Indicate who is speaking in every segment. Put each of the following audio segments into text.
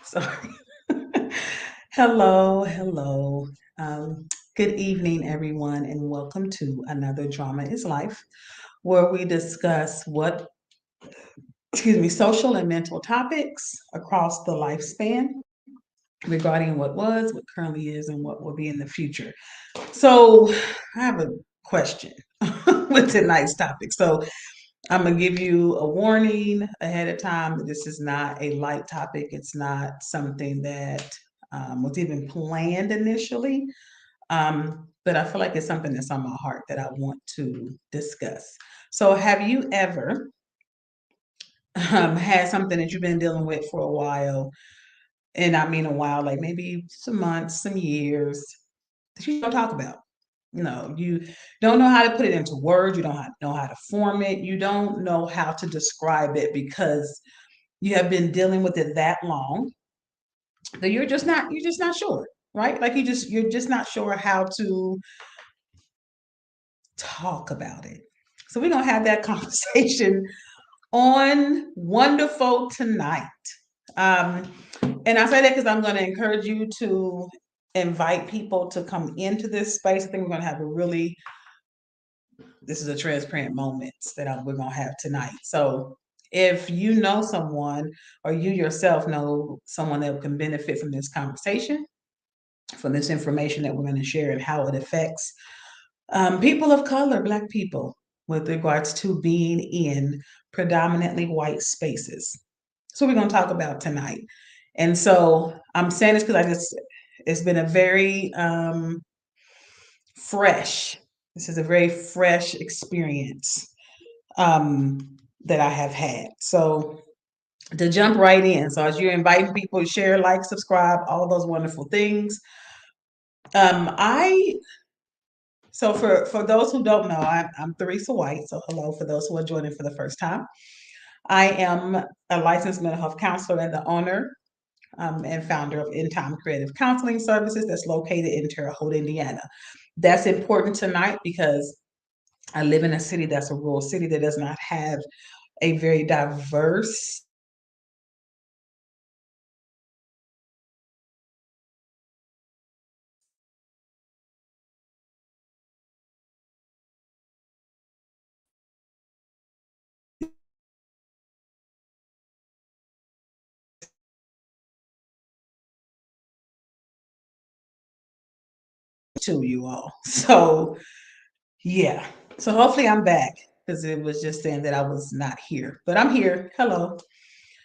Speaker 1: Sorry. Hello, hello. Um, Good evening, everyone, and welcome to another Drama is Life, where we discuss social and mental topics across the lifespan regarding what was, what currently is, and what will be in the future. So, I have a question with tonight's topic. So, I'm gonna give you a warning ahead of time that this is not a light topic. It's not something that was even planned initially, but I feel like it's something that's on my heart that I want to discuss. So, have you ever had something that you've been dealing with for a while, and I mean a while, like maybe some months, some years, that you don't talk about? You don't know how to put it into words. You don't know how to form it. You don't know how to describe it because you have been dealing with it that long that you're just not sure, right? Like you're just not sure how to talk about it. So we're gonna have that conversation on Wonderful tonight. Um, and I say that because I'm going to encourage you to invite people to come into this space. I think we're going to have a really this is a transparent moment that we're going to have tonight. So if you know someone or you yourself know someone that can benefit from this conversation, from this information that we're going to share and how it affects people of color, Black people, with regards to being in predominantly white spaces. So we're going to talk about tonight. And so I'm saying this because it's been a very fresh, this is a very fresh experience um, that I have had. So to jump right in. So as you're inviting people to share, like, subscribe, all those wonderful things. I so for those who don't know, I'm Theresa White. So hello for those who are joining for the first time. I am a licensed mental health counselor and the owner and founder of In Time Creative Counseling Services that's located in Terre Haute, Indiana. That's important tonight because I live in a city that's a rural city that does not have a very diverse to you all. So yeah. So hopefully I'm back because it was just saying that I was not here, but I'm here. Hello.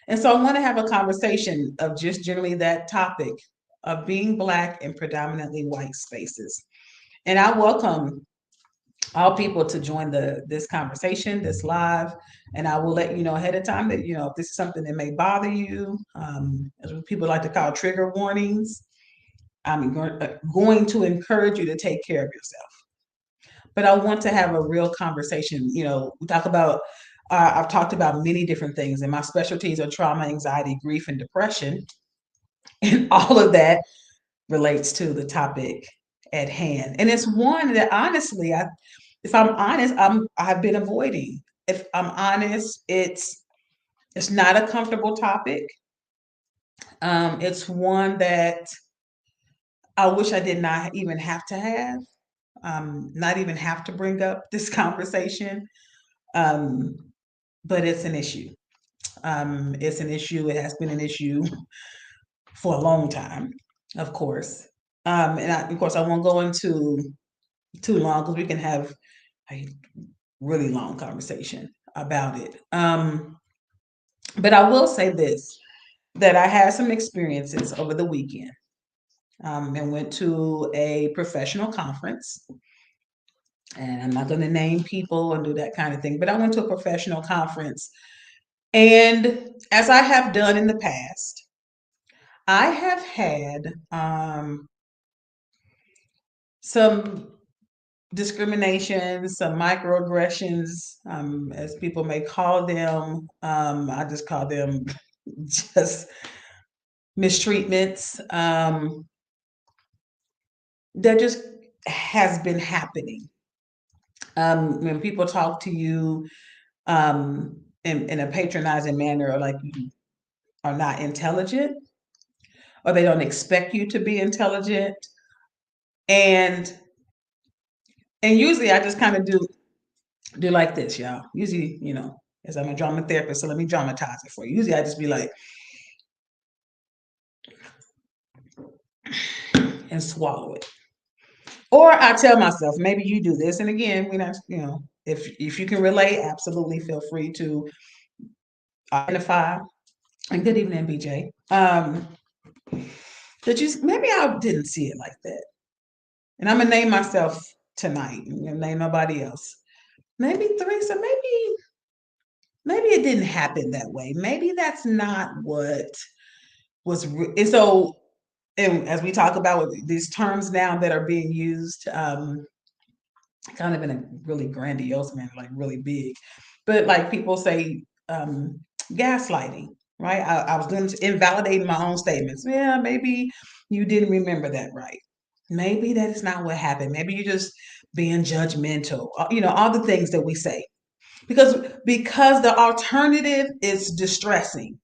Speaker 1: And so I want to have a conversation of just generally that topic of being Black in predominantly white spaces. And I welcome all people to join this conversation, this live, and I will let you know ahead of time that if this is something that may bother you, as what people like to call trigger warnings. I'm going to encourage you to take care of yourself, but I want to have a real conversation. We talk about. I've talked about many different things, and my specialties are trauma, anxiety, grief, and depression, and all of that relates to the topic at hand. And it's one that honestly, if I'm honest, I've been avoiding. If I'm honest, it's not a comfortable topic. It's one that I wish I did not even have to have, not even have to bring up this conversation. Um, but it's an issue. It's an issue. It has been an issue for a long time, of course. Of course, I won't go into too long because we can have a really long conversation about it. But I will say this that I had some experiences over the weekend and went to a professional conference. And I'm not going to name people and do that kind of thing, but I went to a professional conference. And as I have done in the past, I have had some discrimination, some microaggressions, as people may call them. I just call them just mistreatments that just has been happening. When people talk to you in a patronizing manner, or like you are not intelligent, or they don't expect you to be intelligent. And usually I just kind of do like this, y'all. Usually, as I'm a drama therapist, so let me dramatize it for you. Usually I just be like, and swallow it. Or I tell myself, maybe you do this. And again, we not, if you can relate, absolutely feel free to identify. And good evening, BJ. That you maybe I didn't see it like that. And I'm gonna name myself tonight. I'm gonna name nobody else. Maybe Theresa, maybe it didn't happen that way. Maybe that's not what was and so and as we talk about these terms now that are being used, kind of in a really grandiose manner, like really big. But like people say, gaslighting, right? I was doing invalidating my own statements. Yeah, maybe you didn't remember that right. Maybe that is not what happened. Maybe you're just being judgmental. All the things that we say because the alternative is distressing.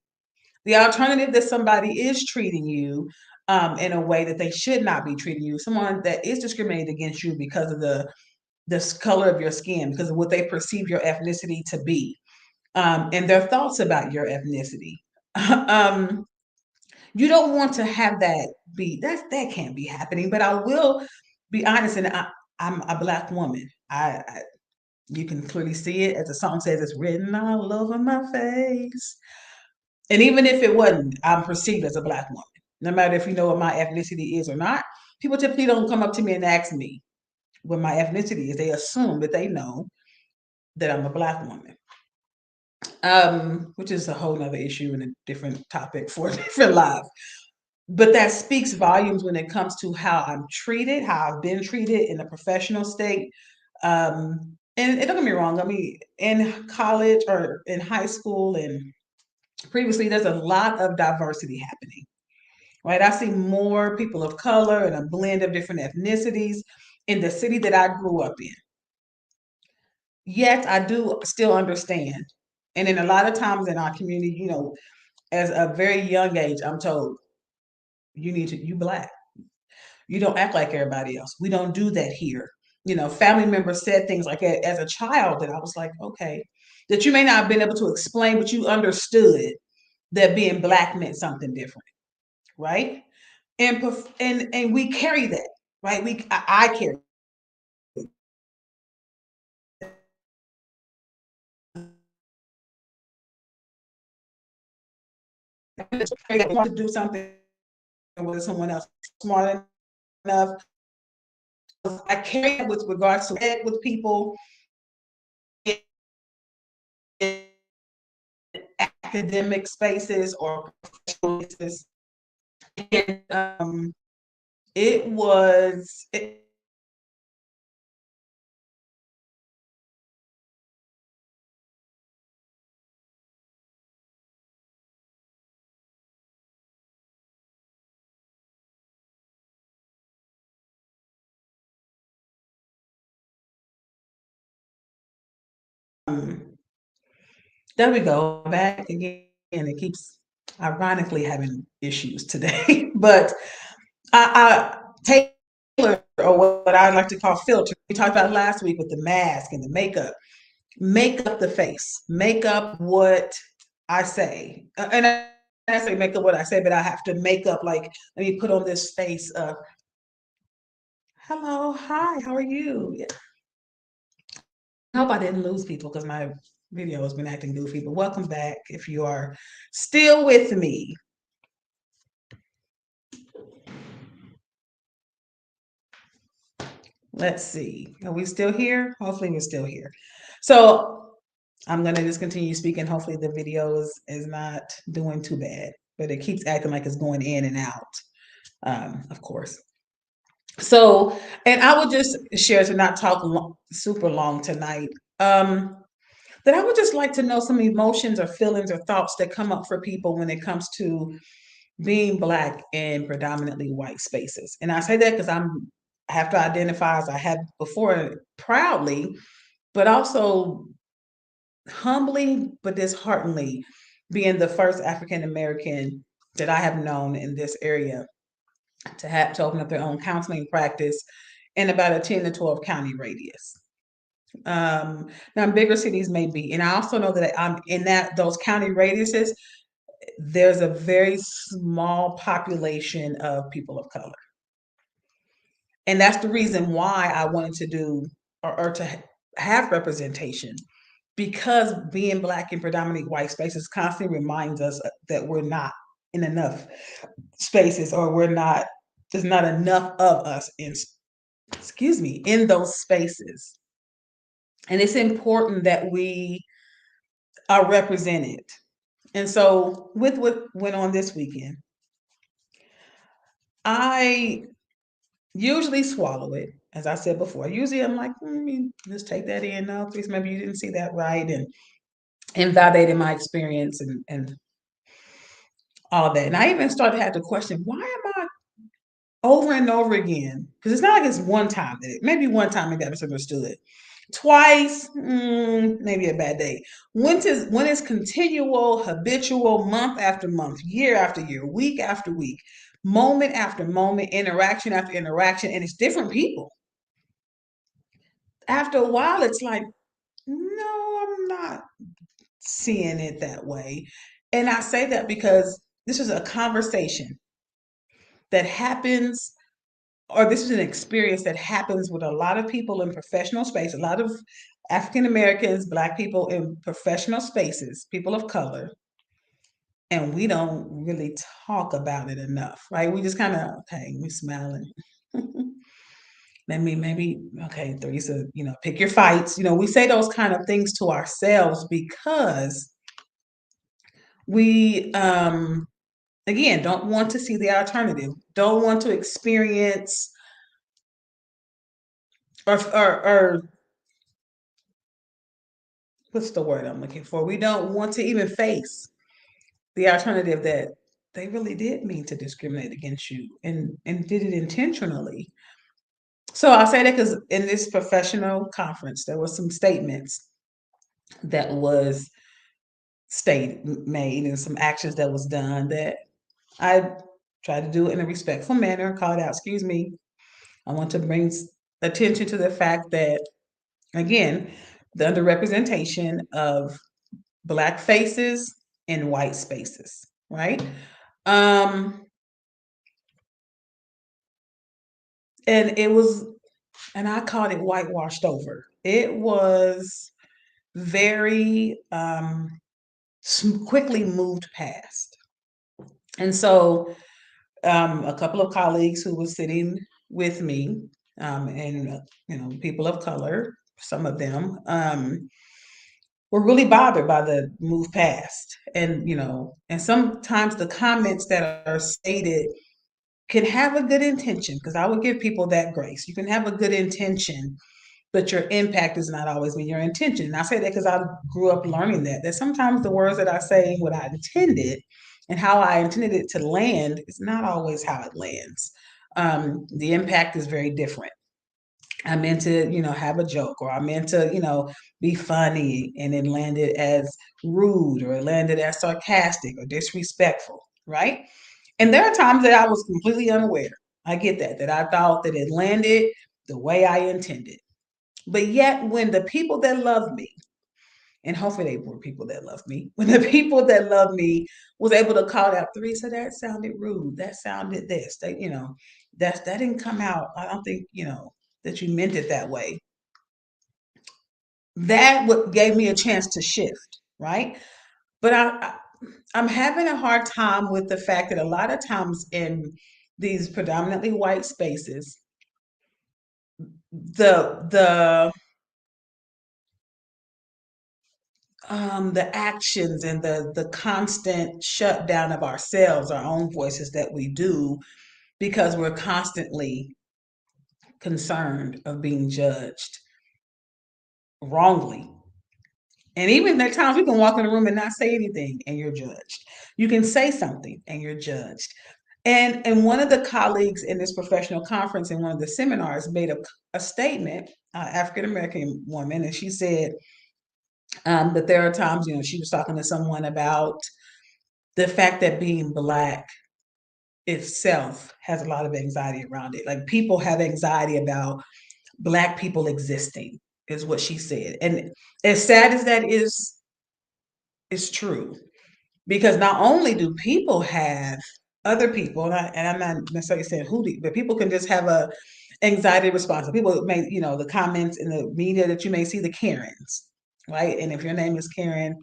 Speaker 1: The alternative that somebody is treating you in a way that they should not be treating you, someone that is discriminated against you because of the color of your skin, because of what they perceive your ethnicity to be, and their thoughts about your ethnicity. um, you don't want to have that be that can't be happening. But I will be honest, and I'm a Black woman. You can clearly see it, as the song says, it's written all over my face. And even if it wasn't, I'm perceived as a Black woman. No matter if you know what my ethnicity is or not, people typically don't come up to me and ask me what my ethnicity is. They assume that they know that I'm a Black woman, which is a whole nother issue and a different topic for a different live. But that speaks volumes when it comes to how I'm treated, how I've been treated in a professional state. And don't get me wrong, I mean, in college or in high school and previously, there's a lot of diversity happening, right? I see more people of color and a blend of different ethnicities in the city that I grew up in. Yet I do still understand. And in a lot of times in our community, as a very young age, I'm told you Black. You don't act like everybody else. We don't do that here. Family members said things like that as a child that I was like, okay, that you may not have been able to explain, but you understood that being Black meant something different, right? And we carry that, right? I carry I want to do something with someone else smart enough. I carry it with regards to it with people in academic spaces or professional spaces. And it was it, there we go. Back again. It keeps ironically having issues today. But I Taylor, or what I like to call filter. We talked about last week with the mask and the makeup. Make up the face. Make up what I say. And I say make up what I say, but I have to make up, like, let me put on this face of hello, hi, how are you? Yeah. I hope I didn't lose people because my video has been acting goofy, but welcome back if you are still with me. Let's see. Are we still here? Hopefully we're still here. So I'm gonna just continue speaking. Hopefully the video is not doing too bad, but it keeps acting like it's going in and out, of course. So, and I would just share, to not talk super long tonight, that I would just like to know some emotions or feelings or thoughts that come up for people when it comes to being Black in predominantly white spaces. And I say that because I have to identify, as I have before, proudly, but also humbly, but dishearteningly, being the first African American that I have known in this area to open up their own counseling practice in about a 10 to 12 county radius. Now bigger cities may be, and I also know that I'm in that those county radiuses, there's a very small population of people of color. And that's the reason why I wanted to do or to have representation, because being Black in predominantly white spaces constantly reminds us that we're not in enough spaces, or there's not enough of us in those spaces. And it's important that we are represented. And so, with what went on this weekend, I usually swallow it. As I said before, usually I'm like, just take that in. No, please, maybe you didn't see that right. And invalidating my experience and all that. And I even started to have to question, why am I over and over again? Because it's not like it's one time maybe one time maybe I misunderstood. Twice, maybe a bad day. When it's continual, habitual, month after month, year after year, week after week, moment after moment, interaction after interaction, and it's different people. After a while, it's like, no, I'm not seeing it that way. And I say that because this is a conversation that happens, or this is an experience that happens with a lot of people in professional space, a lot of African Americans, Black people in professional spaces, people of color, and we don't really talk about it enough, right? We just kind of, okay, we smiling. maybe, okay, Theresa, pick your fights. We say those kind of things to ourselves because we, again, don't want to see the alternative, don't want to experience or what's the word I'm looking for? We don't want to even face the alternative that they really did mean to discriminate against you and did it intentionally. So I say that because in this professional conference, there were some statements that was made and some actions that was done that I tried to do it in a respectful manner, call it out, excuse me. I want to bring attention to the fact that, again, the underrepresentation of Black faces in white spaces, right? Um, and it was, and I called it whitewashed over. It was very quickly moved past. And so, a couple of colleagues who were sitting with me, and people of color, some of them, were really bothered by the move past. And sometimes the comments that are stated can have a good intention, because I would give people that grace. You can have a good intention, but your impact does not always mean your intention. And I say that because I grew up learning that sometimes the words that I say, what I intended and how I intended it to land, is not always how it lands. The impact is very different. I meant to, have a joke, or I meant to, be funny, and it landed as rude, or it landed as sarcastic or disrespectful, right? And there are times that I was completely unaware. I get that I thought that it landed the way I intended. But yet, when the people that love me, and hopefully they were people that love me, when the people that love me was able to call out, Theresa, that sounded rude, that sounded this, that didn't come out. I don't think, that you meant it that way. That what gave me a chance to shift, right? But I'm having a hard time with the fact that a lot of times in these predominantly white spaces, the the actions and the constant shutdown of ourselves, our own voices that we do, because we're constantly concerned of being judged wrongly. And even at times we can walk in a room and not say anything and you're judged. You can say something and you're judged. And one of the colleagues in this professional conference in one of the seminars made a statement, African American woman, and she said that there are times, she was talking to someone about the fact that being Black itself has a lot of anxiety around it. Like people have anxiety about Black people existing, is what she said. And as sad as that is true. Because not only do people have other people, and I'm not necessarily saying who, but people can just have a anxiety response. People may, the comments in the media that you may see, the Karens, right? And if your name is Karen,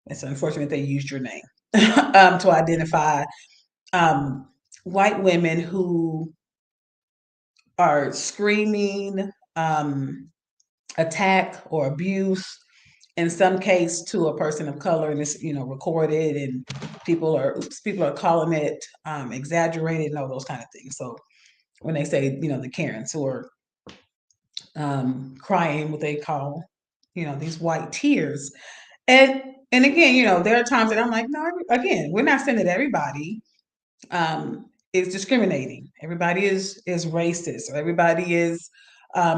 Speaker 1: it's unfortunate they used your name to identify um, white women who are screaming attack or abuse, in some case to a person of color, and it's recorded, and people are calling it exaggerated and all those kind of things. So when they say the Karens who are crying what they call these white tears, and again, there are times that I'm like, no, again, we're not saying that everybody is discriminating. Everybody is racist, or everybody is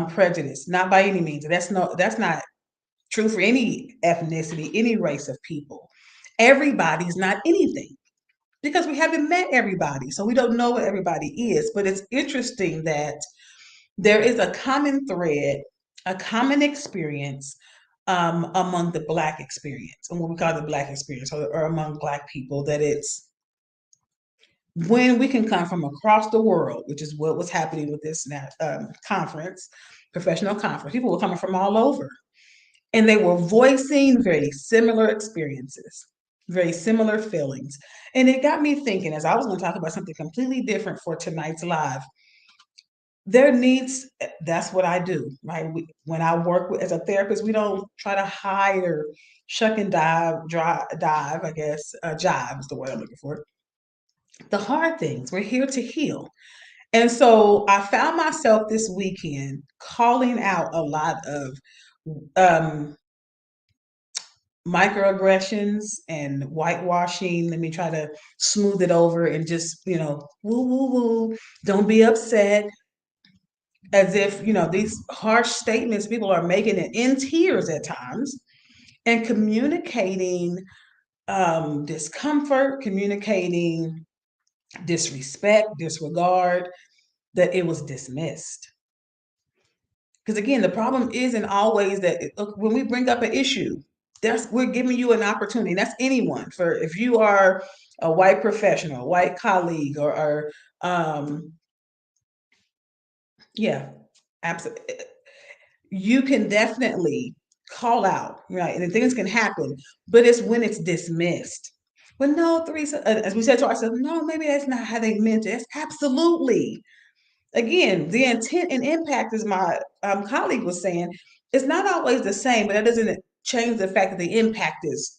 Speaker 1: prejudiced. Not by any means. That's not true for any ethnicity, any race of people. Everybody's not anything because we haven't met everybody, so we don't know what everybody is. But it's interesting that there is a common thread, a common experience among the Black experience, and what we call the Black experience, or among Black people, that it's when we can come from across the world, which is what was happening with this conference, professional conference. People were coming from all over, and they were voicing very similar experiences, very similar feelings. And it got me thinking, as I was going to talk about something completely different for tonight's live. There needs, that's what I do, right? When I work as a therapist, we don't try to hide or shuck and dive, I guess. Jive is the word I'm looking for. The hard things, we're here to heal. And so I found myself this weekend calling out a lot of um, microaggressions and whitewashing. Let me try to smooth it over and just, woo, woo, woo. Don't be upset. As if, these harsh statements people are making it in tears at times, and communicating discomfort, communicating disrespect, disregard, that it was dismissed. Because again, the problem isn't always that look, when we bring up an issue, we're giving you an opportunity. That's anyone. For if you are a white professional, a white colleague, or yeah, absolutely, you can definitely call out, right? And things can happen, but it's when it's dismissed. But no, Theresa, as we said to ourselves, no, maybe that's not how they meant it. It's absolutely, again, the intent and impact, as my colleague was saying, is not always the same, but that doesn't change the fact that the impact is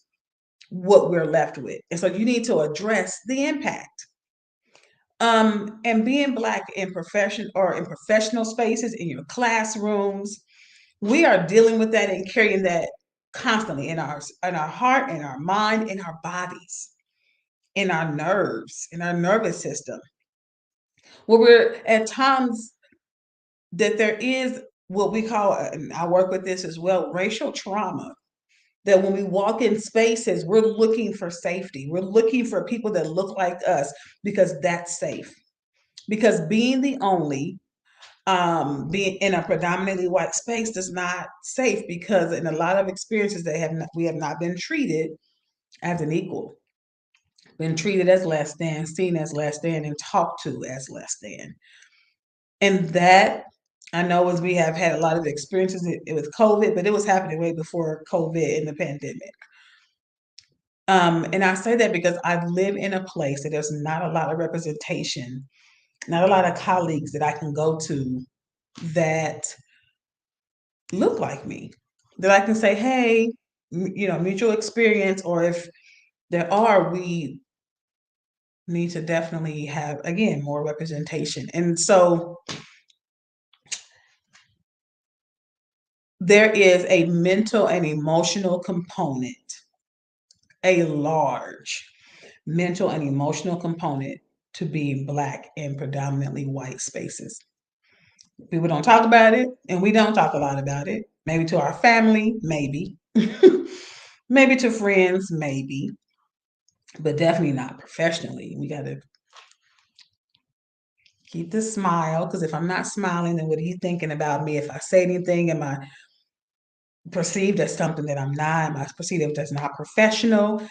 Speaker 1: what we're left with. And so you need to address the impact. And being Black in professional spaces, in your classrooms, we are dealing with that and carrying that constantly in our heart, in our mind, in our bodies, in our nerves, in our nervous system. Where we're at times that there is what we call, and I work with this as well, racial trauma. That when we walk in spaces, we're looking for safety. We're looking for people that look like us because that's safe. Because being the only, being in a predominantly white space is not safe, because in a lot of experiences we have not been treated as an equal, been treated as less than, seen as less than, and talked to as less than. And that, I know, as we have had a lot of experiences with COVID, but it was happening way before COVID and the pandemic. And I say that because I live in a place that there's not a lot of representation, not a lot of colleagues that I can go to that look like me, that I can say, hey, mutual experience, or if there are, we need to definitely have, again, more representation. And so there is a mental and emotional component, a large mental and emotional component to being Black in predominantly white spaces. People don't talk about it, and we don't talk a lot about it. Maybe to our family, maybe. Maybe to friends, maybe. but definitely not professionally. We got to keep the smile, because if I'm not smiling, then what are you thinking about me? If I say anything, am I perceived as something that I'm not? Am I perceived as not professional?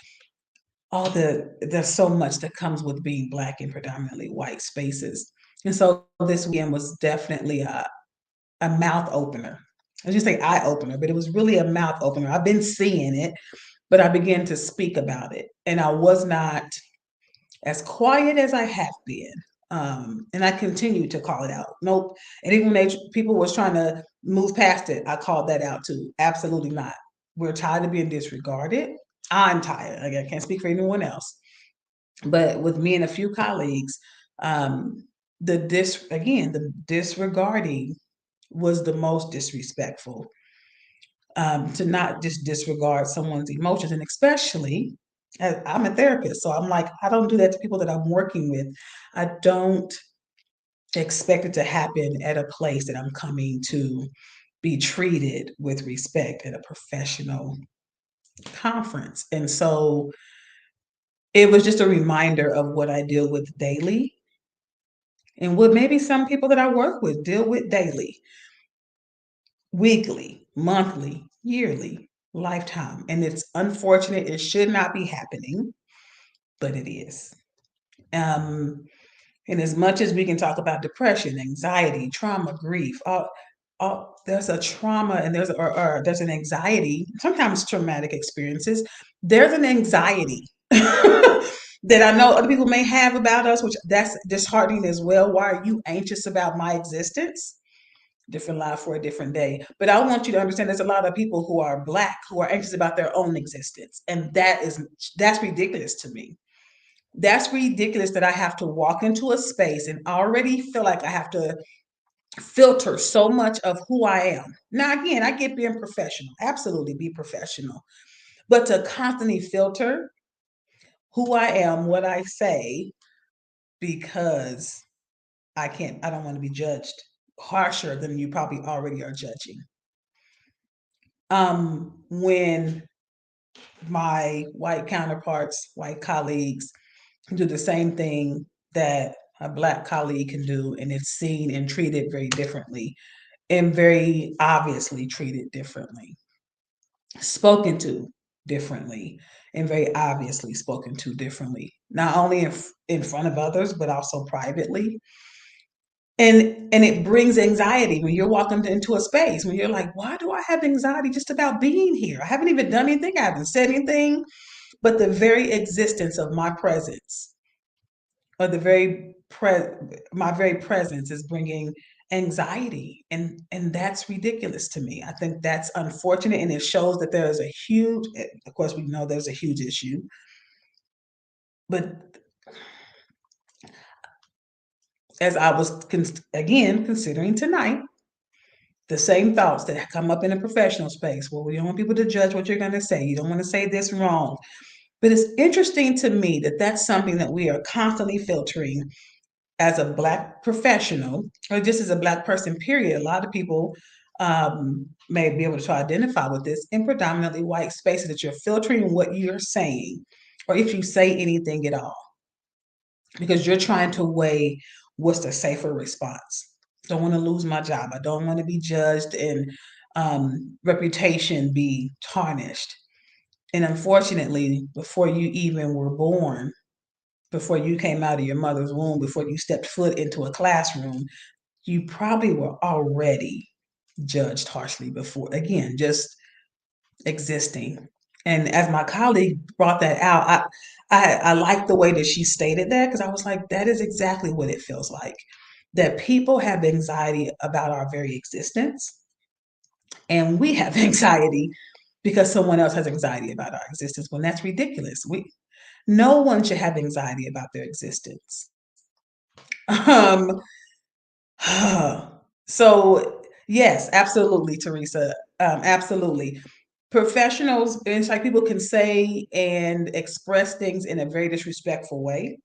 Speaker 1: There's so much that comes with being Black in predominantly white spaces. And so this weekend was definitely a mouth opener. I just say eye opener, but it was really a mouth opener. I've been seeing it, but I began to speak about it. And I was not as quiet as I have been. And I continue to call it out. Nope. And even when people was trying to move past it, I called that out too. Absolutely not. We're tired of being disregarded. I'm tired. Like, I can't speak for anyone else. But with me and a few colleagues, um, the disregarding was the most disrespectful. To not just disregard someone's emotions, and especially I'm a therapist, so I'm like, I don't do that to people that I'm working with. I don't expect it to happen at a place that I'm coming to be treated with respect at a professional conference. And so it was just a reminder of what I deal with daily and what maybe some people that I work with deal with daily, weekly, monthly, yearly, lifetime. And it's unfortunate. It should not be happening, but it is. Um, and as much as we can talk about depression, anxiety, trauma, grief, there's a trauma and there's an anxiety, sometimes traumatic experiences. There's an anxiety that I know other people may have about us, which that's disheartening as well. Why are you anxious about my existence? Different life for a different day. But I want you to understand there's a lot of people who are Black who are anxious about their own existence. And that's ridiculous to me. That's ridiculous that I have to walk into a space and already feel like I have to filter so much of who I am. Now, again, I get being professional, absolutely be professional, but to constantly filter who I am, what I say, because I don't want to be judged harsher than you probably already are judging. When my white counterparts, white colleagues can do the same thing that a Black colleague can do, and it's seen and treated very differently and very obviously treated differently, spoken to differently, and very obviously spoken to differently, not only in front of others, but also privately. And it brings anxiety when you're walking into a space when you're like, why do I have anxiety just about being here? I haven't even done anything, I haven't said anything, but the very existence of my presence, or my very presence, is bringing anxiety, and that's ridiculous to me. I think that's unfortunate, and it shows that there is a huge, of course we know there's a huge issue, but as I was again considering tonight, the same thoughts that come up in a professional space. Well, you don't want people to judge what you're going to say. You don't want to say this wrong. But it's interesting to me that that's something that we are constantly filtering as a Black professional, or just as a Black person, period. A lot of people may be able to identify with this in predominantly white spaces, that you're filtering what you're saying, or if you say anything at all, because you're trying to weigh what's the safer response. Don't want to lose my job. I don't want to be judged and reputation be tarnished. And unfortunately, before you even were born, before you came out of your mother's womb, before you stepped foot into a classroom, you probably were already judged harshly before, again, just existing. And as my colleague brought that out, I like the way that she stated that, because I was like, that is exactly what it feels like. That people have anxiety about our very existence, and we have anxiety because someone else has anxiety about our existence, when that's ridiculous. No one should have anxiety about their existence. Um, so yes, absolutely, Teresa. Absolutely. Professionals, and it's like people can say and express things in a very disrespectful way.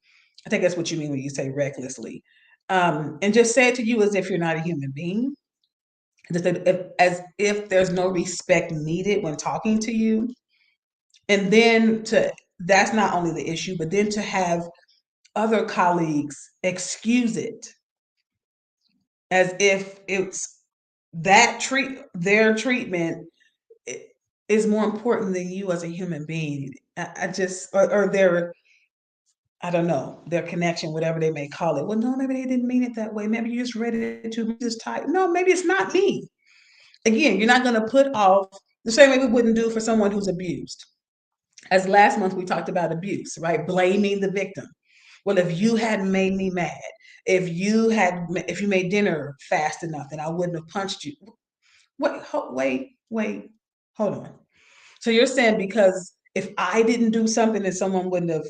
Speaker 1: I think that's what you mean when you say recklessly. And just say it to you as if you're not a human being, as if there's no respect needed when talking to you. And then that's not only the issue, but then to have other colleagues excuse it as if it's their treatment is more important than you as a human being. I just or their, I don't know, their connection, whatever they may call it. Well, no, maybe they didn't mean it that way. Maybe you just read it too just tight. No, maybe it's not me. Again, you're not going to put off the same way we wouldn't do for someone who's abused. As last month we talked about abuse, right? Blaming the victim. Well, if you hadn't made me mad, if you made dinner fast enough, then I wouldn't have punched you. Wait, hold on. So you're saying because if I didn't do something, that someone wouldn't have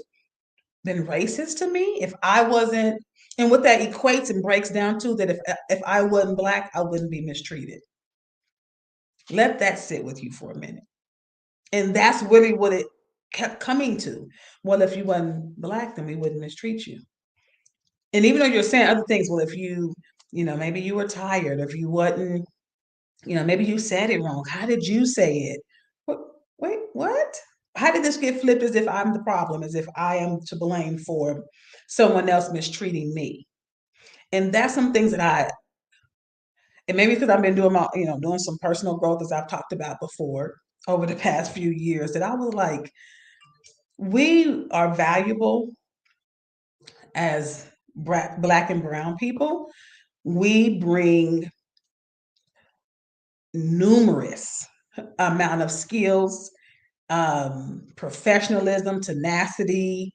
Speaker 1: been racist to me? If I wasn't, and what that equates and breaks down to, that if I wasn't black, I wouldn't be mistreated. Let that sit with you for a minute. And that's really what it kept coming to. Well, if you wasn't black, then we wouldn't mistreat you. And even though you're saying other things, well, if maybe you were tired, if you wasn't, maybe you said it wrong. How did you say it? What, wait, what? How did this get flipped as if I'm the problem, as if I am to blame for someone else mistreating me? And that's some things that and maybe because I've been doing doing some personal growth, as I've talked about before over the past few years, that I was like, we are valuable as black and brown people. We bring numerous amount of skills, professionalism, tenacity,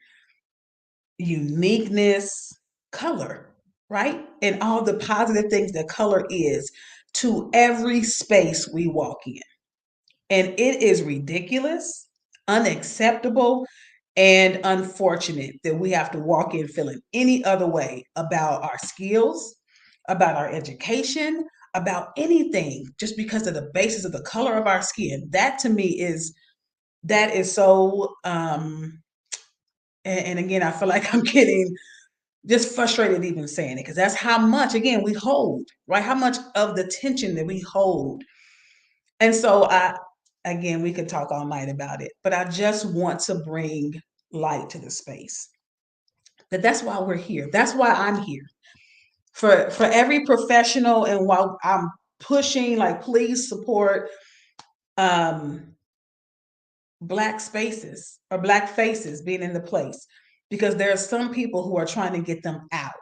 Speaker 1: uniqueness, color, right? And all the positive things that color is to every space we walk in. And it is ridiculous, unacceptable, and unfortunate that we have to walk in feeling any other way about our skills, about our education, about anything, just because of the basis of the color of our skin. That to me is so and again, I feel like I'm getting just frustrated even saying it, because that's how much, again, we hold, right? How much of the tension that we hold. And so again, we could talk all night about it, but I just want to bring light to the space. That's why we're here. That's why I'm here. For every professional, and while I'm pushing, like, please support um black spaces or black faces being in the place, because there are some people who are trying to get them out,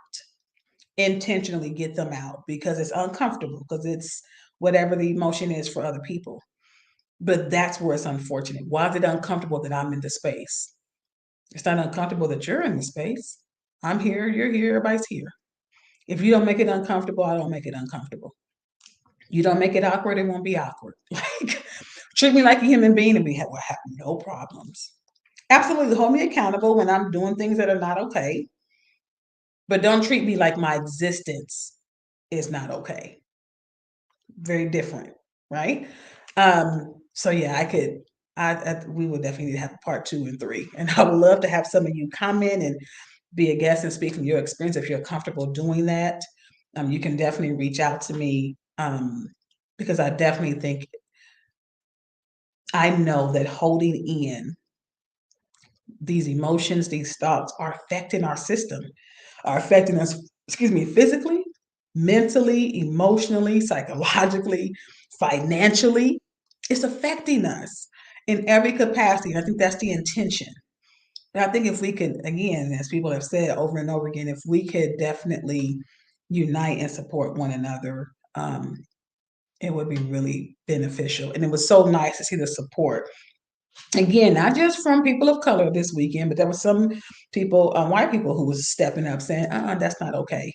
Speaker 1: intentionally get them out, because it's uncomfortable, because it's whatever the emotion is for other people. But that's where it's unfortunate. Why is it uncomfortable that I'm in the space? It's not uncomfortable that you're in the space. I'm here, you're here, everybody's here. If you don't make it uncomfortable, I don't make it uncomfortable. You don't make it awkward, it won't be awkward. Like, treat me like a human being and we'll have no problems. Absolutely hold me accountable when I'm doing things that are not okay, but don't treat me like my existence is not okay. Very different, right? So yeah, we would definitely need to have a part 2 and 3, and I would love to have some of you comment and be a guest and speak from your experience if you're comfortable doing that. You can definitely reach out to me, because I definitely think, I know that holding in these emotions, these thoughts are affecting our system, are affecting us, excuse me, physically, mentally, emotionally, psychologically, financially. It's affecting us in every capacity. And I think that's the intention. And I think if we could, again, as people have said over and over again, if we could definitely unite and support one another, it would be really beneficial. And it was so nice to see the support. Again, not just from people of color this weekend, but there were some people, white people, who was stepping up saying, that's not okay.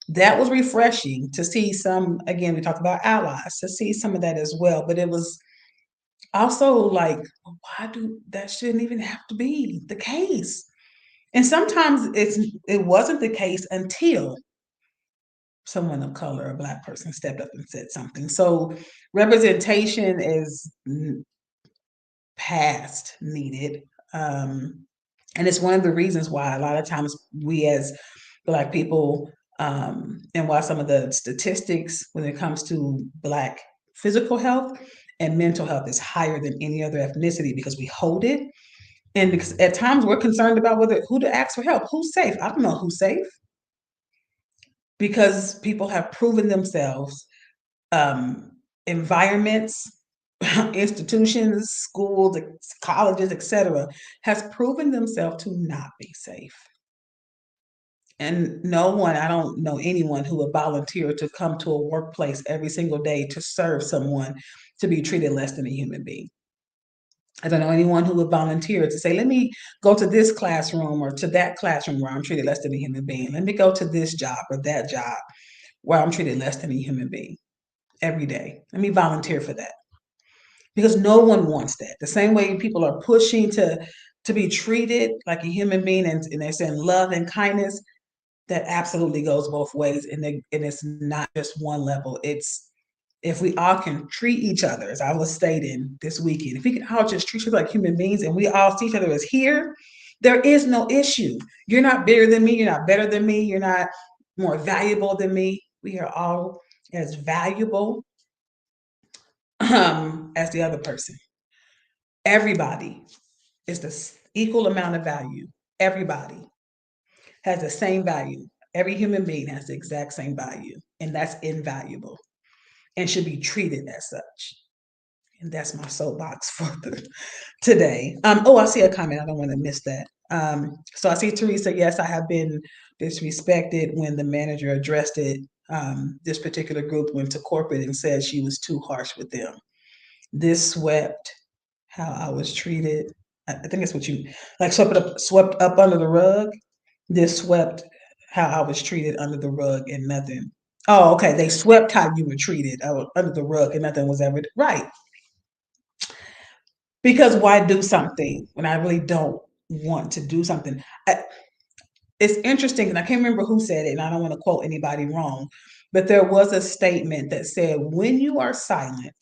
Speaker 1: That was refreshing to see some, again, we talk about allies, to see some of that as well. But it was also like, that shouldn't even have to be the case. And sometimes it wasn't the case until someone of color, a black person, stepped up and said something. So representation is past needed. And it's one of the reasons why a lot of times we as black people, and why some of the statistics when it comes to black physical health and mental health is higher than any other ethnicity, because we hold it, And at times we're concerned about whether who to ask for help. Who's safe? I don't know who's safe because people have proven themselves, um, environments, institutions, schools, colleges, etc., has proven themselves to not be safe. And no one, I don't know anyone who would volunteer to come to a workplace every single day to serve someone to be treated less than a human being. I don't know anyone who would volunteer to say, let me go to this classroom or to that classroom where I'm treated less than a human being. Let me go to this job or that job where I'm treated less than a human being every day. Let me volunteer for that. Because no one wants that. The same way people are pushing to be treated like a human being, and they're saying love and kindness, that absolutely goes both ways. And it's not just one level. It's if we all can treat each other, as I was stating this weekend, if we can all just treat each other like human beings and we all see each other as here, there is no issue. You're not bigger than me. You're not better than me. You're not more valuable than me. We are all as valuable as the other person. Everybody is the equal amount of value. Everybody has the same value. Every human being has the exact same value, and that's invaluable and should be treated as such. And that's my soapbox for today. Oh, I see a comment. I don't want to miss that. So I see Theresa. Yes, I have been disrespected when the manager addressed it. This particular group went to corporate and said she was too harsh with them. This swept how I was treated. I think that's what you like swept up under the rug. This swept how I was treated under the rug and nothing. Oh, okay. They swept how you were treated under the rug and nothing was ever right. Because why do something when I really don't want to do something? It's interesting, and I can't remember who said it, and I don't want to quote anybody wrong, but there was a statement that said, when you are silent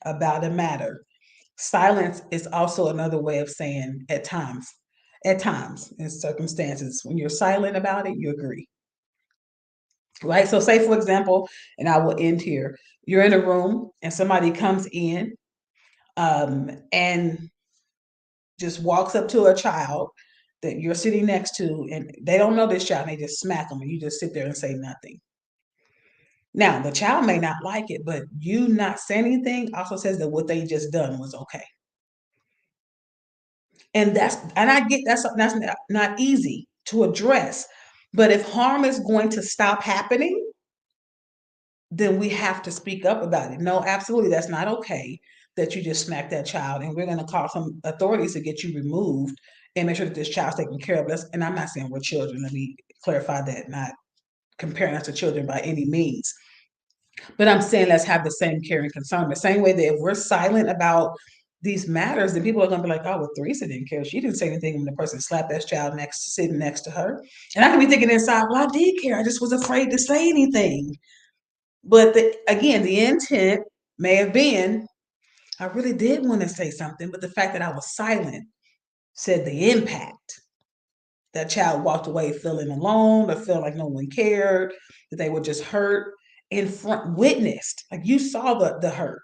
Speaker 1: about a matter, silence is also another way of saying at times, in circumstances, when you're silent about it, you agree. Right? So, say for example, and I will end here, you're in a room and somebody comes in, and just walks up to a child that you're sitting next to, and they don't know this child, and they just smack them, and you just sit there and say nothing. Now, the child may not like it, but you not saying anything also says that what they just done was okay. And I get that's not easy to address. But if harm is going to stop happening, then we have to speak up about it. No, absolutely, that's not okay that you just smack that child, and we're going to call some authorities to get you removed and make sure that this child's taken care of. And I'm not saying we're children. Let me clarify that, not comparing us to children by any means. But I'm saying let's have the same care and concern. The same way that if we're silent about these matters, then people are going to be like, oh, well, Theresa didn't care. She didn't say anything when the person slapped that child sitting next to her. And I can be thinking inside, well, I did care. I just was afraid to say anything. But again, the intent may have been, I really did want to say something, but the fact that I was silent said the impact. That child walked away feeling alone or feeling like no one cared, that they were just hurt in front, witnessed, like you saw the hurt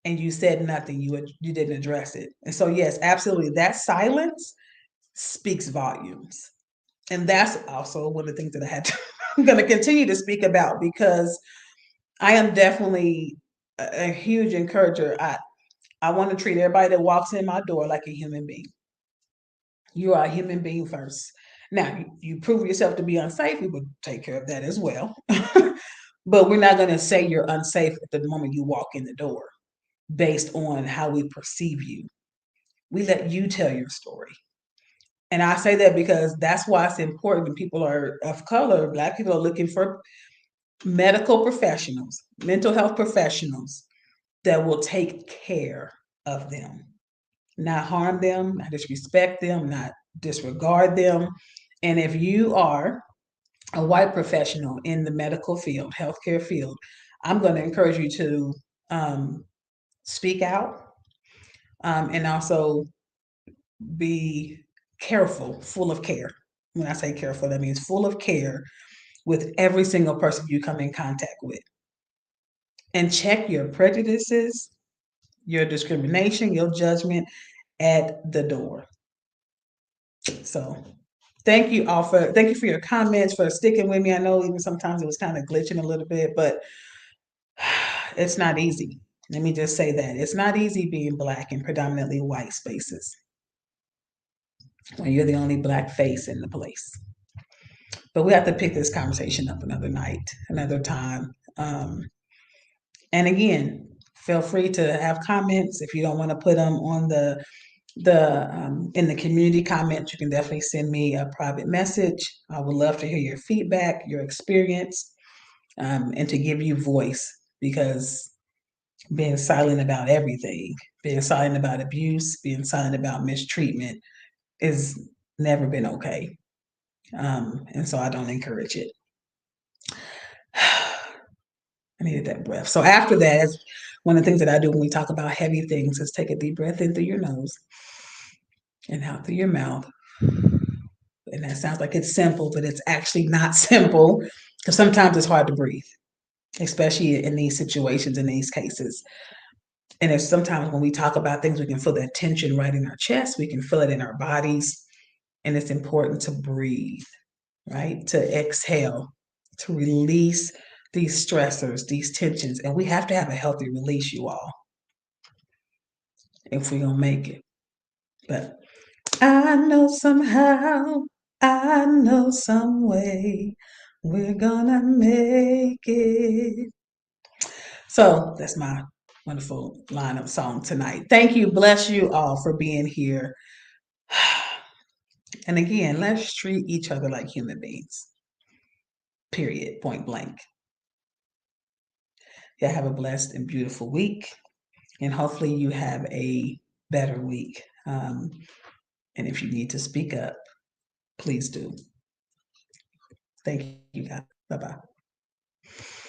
Speaker 1: and you said nothing, you didn't address it. And so yes, absolutely, that silence speaks volumes. And that's also one of the things that I'm going to continue to speak about, because I am definitely a huge encourager. I want to treat everybody that walks in my door like a human being. You are a human being first. Now, you prove yourself to be unsafe, we would take care of that as well. But we're not going to say you're unsafe at the moment you walk in the door based on how we perceive you. We let you tell your story. And I say that because that's why it's important when people are of color, Black people are looking for medical professionals, mental health professionals that will take care of them, not harm them, not disrespect them, not disregard them. And if you are a white professional in the medical field, healthcare field, I'm going to encourage you to speak out, and also be careful, full of care. When I say careful, that means full of care with every single person you come in contact with. And check your prejudices, your discrimination, your judgment, at the door. So thank you for your comments, for sticking with me. I know even sometimes it was kind of glitching a little bit, but it's not easy. Let me just say that it's not easy being Black in predominantly white spaces when you're the only Black face in the place. But we have to pick this conversation up another night, another time. And again, feel free to have comments. If you don't want to put them on the in the community comments, you can definitely send me a private message. I would love to hear your feedback, your experience, and to give you voice, because being silent about everything, being silent about abuse, being silent about mistreatment is never been okay. And so I don't encourage it. I needed that breath. So after that, one of the things that I do when we talk about heavy things is take a deep breath in through your nose and out through your mouth. And that sounds like it's simple, but it's actually not simple, because sometimes it's hard to breathe, especially in these situations, in these cases. And it's sometimes when we talk about things, we can feel that tension right in our chest, we can feel it in our bodies. And it's important to breathe, right? To exhale, to release these stressors, these tensions. And we have to have a healthy release, you all, if we're going to make it. But I know somehow, I know some way, we're gonna make it. So that's my wonderful line of song tonight. Thank you. Bless you all for being here. And again, let's treat each other like human beings. Period. Point blank. Yeah, have a blessed and beautiful week. And hopefully you have a better week. And if you need to speak up, please do. Thank you, guys. Bye bye.